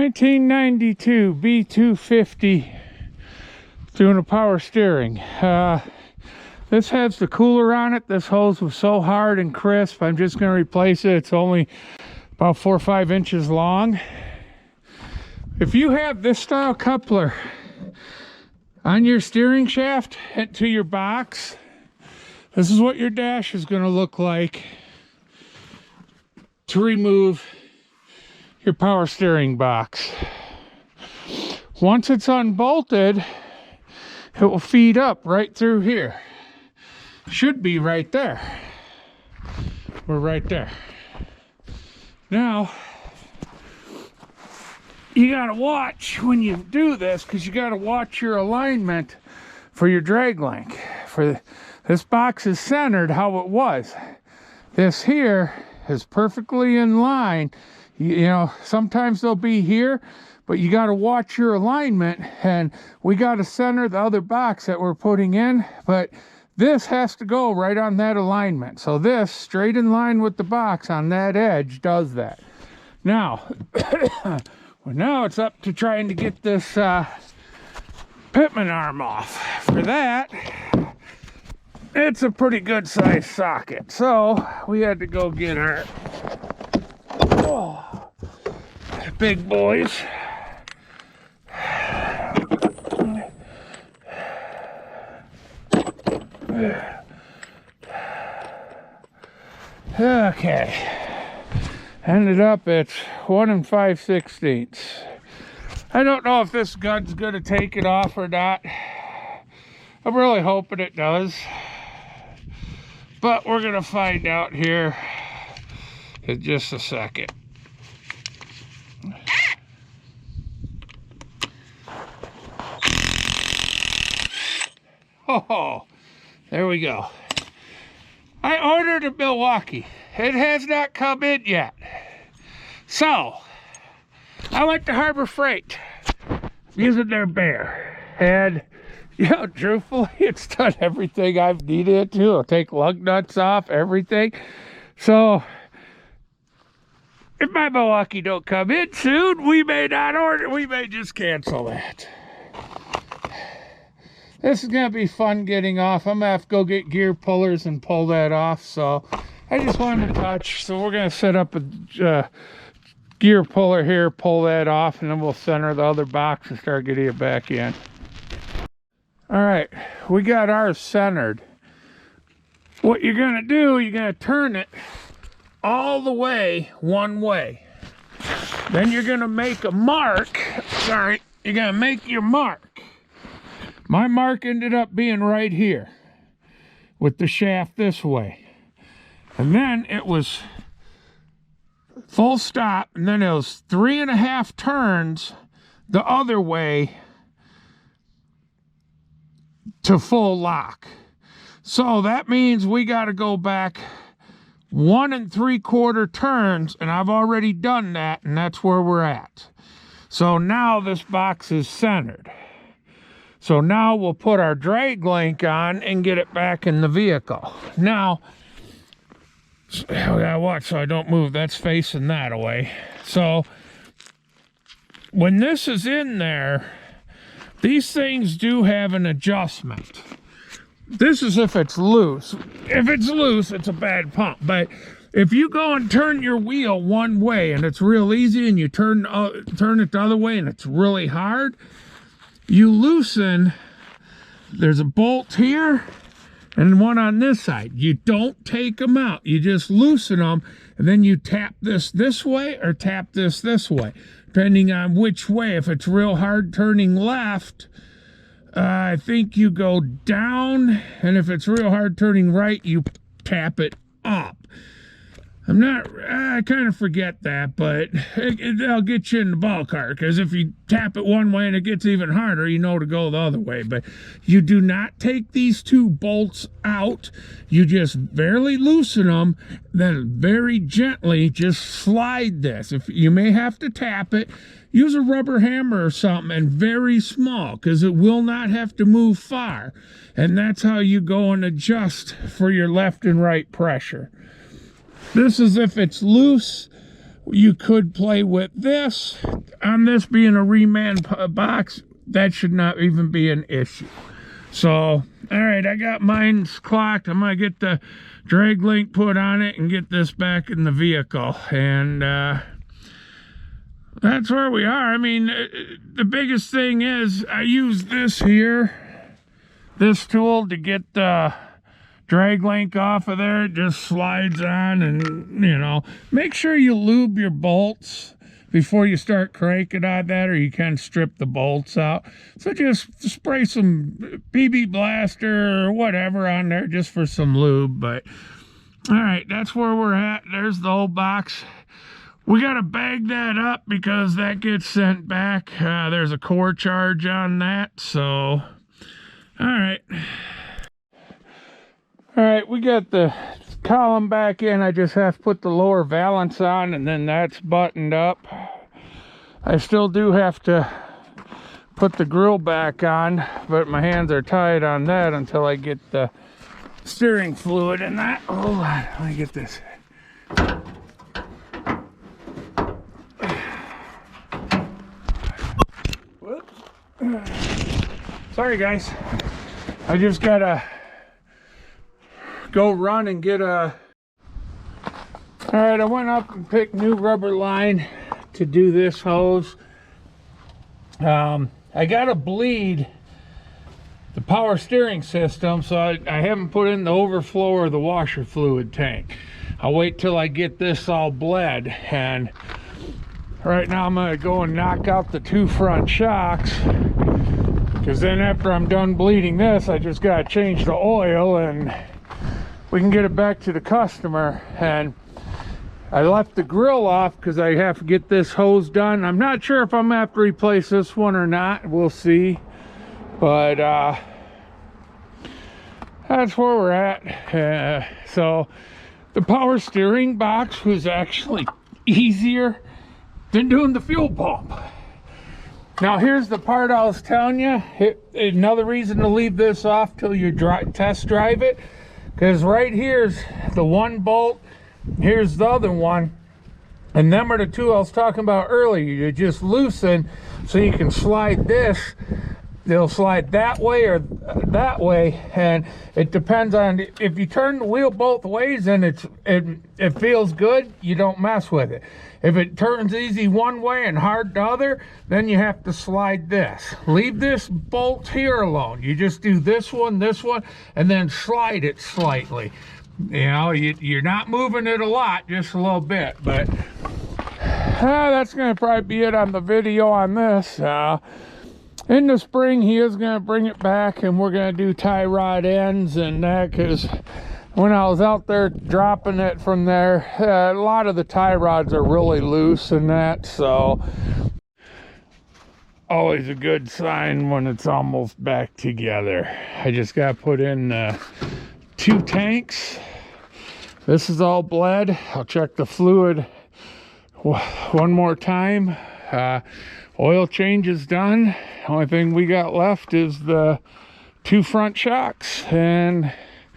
1992 B250 doing a power steering. This has the cooler on it. This hose was so hard and crisp, I'm just going to replace it. It's only about 4 or 5 inches long. If you have this style coupler on your steering shaft to your box, this is what your dash is going to look like to remove your power steering box. Once it's unbolted, it will feed up right through here. Should be right there. We're right there. Now, you gotta watch when you do this, because you gotta watch your alignment for your drag link. This box is centered how it was. This here is perfectly in line. You know, sometimes they'll be here, but you gotta watch your alignment, and we gotta center the other box that we're putting in, but this has to go right on that alignment. So this, straight in line with the box on that edge, does that. Now, well, now it's up to trying to get this pitman arm off. For that, it's a pretty good sized socket. So we had to go get our big boys. Okay, ended up at 1 5/16. I don't know if this gun's gonna take it off or not. I'm really hoping it does, but we're gonna find out here in just a second. Oh, there we go. I ordered a Milwaukee. It has not come in yet. So, I went to Harbor Freight using their bear. And, you know, truthfully, it's done everything I've needed it to. It'll take lug nuts off, everything. So, if my Milwaukee don't come in soon, we may not order. We may just cancel that. This is going to be fun getting off. I'm going to have to go get gear pullers and pull that off. So I just wanted to touch. So we're going to set up a gear puller here, pull that off, and then we'll center the other box and start getting it back in. All right, we got ours centered. What you're going to do, you're going to turn it all the way one way. Then you're going to make a mark. Sorry, you're going to make your mark. My mark ended up being right here with the shaft this way. And then it was full stop, and then it was 3.5 turns the other way to full lock. So that means we got to go back 1 3/4 turns, and I've already done that, and that's where we're at. So now this box is centered. So now we'll put our drag link on and get it back in the vehicle. Now, we gotta watch so I don't move. That's facing that away. So when this is in there, these things do have an adjustment. This is if it's loose. If it's loose, it's a bad pump. But if you go and turn your wheel one way and it's real easy, and you turn it the other way and it's really hard, you loosen. There's a bolt here and one on this side. You don't take them out. You just loosen them, and then you tap this way or tap this way, depending on which way. If it's real hard turning left, I think you go down, and if it's real hard turning right, you tap it up. I kind of forget that, but it'll get you in the ballpark, because if you tap it one way and it gets even harder, you know to go the other way. But you do not take these two bolts out. You just barely loosen them, then very gently just slide this. If you may have to tap it, use a rubber hammer or something, and very small, because it will not have to move far. And that's how you go and adjust for your left and right pressure. This is if it's loose. You could play with this. on this being a reman box, that should not even be an issue. So, all right, I got mine's clocked. I'm gonna get the drag link put on it and get this back in the vehicle. And that's where we are. I mean, the biggest thing is I use this here, this tool, to get the drag link off of there. It just slides on, and you know, make sure you lube your bolts before you start cranking on that, or you can strip the bolts out. So just spray some PB Blaster or whatever on there just for some lube. But all right, that's where we're at. There's the old box. We got to bag that up because that gets sent back. There's a core charge on that. So all right. All right, we got the column back in. I just have to put the lower valance on, and then that's buttoned up. I still do have to put the grill back on, but my hands are tied on that until I get the steering fluid in that. Hold on, let me get this. Whoops. Sorry guys, I just gotta go run and get a... All right, I went up and picked new rubber line to do this hose. I gotta bleed the power steering system, so I haven't put in the overflow or the washer fluid tank. I'll wait till I get this all bled, and right now I'm gonna go and knock out the 2 front shocks, because then after I'm done bleeding this, I just gotta change the oil and we can get it back to the customer. And I left the grill off because I have to get this hose done. I'm not sure if I'm gonna have to replace this one or not. We'll see. But that's where we're at. So the power steering box was actually easier than doing the fuel pump. Now here's the part I was telling you. Another reason to leave this off till you test drive it. Because right here's the one bolt, here's the other one, and them are the 2 I was talking about earlier. You just loosen so you can slide this. They'll slide that way or that way, and it depends on if you turn the wheel both ways and it feels good, you don't mess with it. If it turns easy one way and hard the other, then you have to slide this. Leave this bolt here alone. You just do this one, and then slide it slightly. You know, you're not moving it a lot, just a little bit. But that's going to probably be it on the video on this. In the spring, he is going to bring it back, and we're going to do tie rod ends and that, because when I was out there dropping it from there, a lot of the tie rods are really loose and that, so always a good sign when it's almost back together. I just got to put in 2 tanks. This is all bled. I'll check the fluid one more time. Oil change is done. Only thing we got left is the 2 front shocks, and